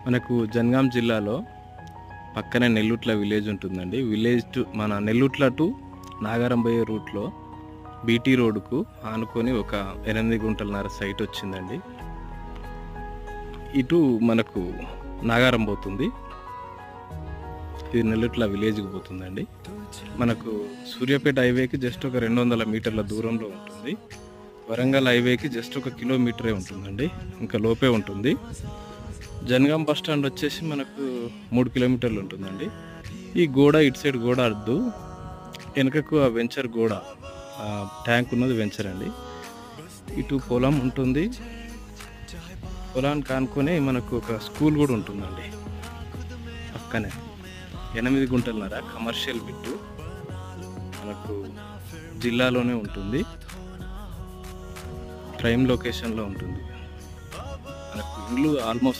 మనకు జనగాం జిల్లాలో పక్కనే నెల్లుట్ల విలేజ్ ఉంటుందండి. విలేజ్ టు మన నెల్లుట్ల టు నాగారం పోయే రూట్లో బీటీ రోడ్డుకు ఆనుకొని ఒక 8 గుంటలన్నర సైట్ వచ్చిందండి. ఇటు మనకు నాగారం పోతుంది, ఇది నెల్లుట్ల విలేజ్కి పోతుందండి. మనకు సూర్యాపేట హైవేకి జస్ట్ ఒక 200 మీటర్ల దూరంలో ఉంటుంది. వరంగల్ హైవేకి జస్ట్ 1 కిలోమీటరే ఉంటుందండి, ఇంకా లోపే ఉంటుంది. జనగాం బస్ స్టాండ్ వచ్చేసి మనకు 3 కిలోమీటర్లు ఉంటుందండి. ఈ గోడ ఇటు సైడ్ గోడ అద్దు, వెనకకు ఆ వెంచర్ గోడ ట్యాంక్ ఉన్నది వెంచర్ అండి. ఇటు పొలం ఉంటుంది, పొలాన్ని కానుకొని మనకు ఒక స్కూల్ కూడా ఉంటుందండి పక్కనే. 8 గుంటలన్నర కమర్షియల్ బిట్టు, మనకు జిల్లాలోనే ఉంటుంది, ప్రైమ్ లొకేషన్లో ఉంటుంది. మనకు ఇల్లు ఆల్మోస్ట్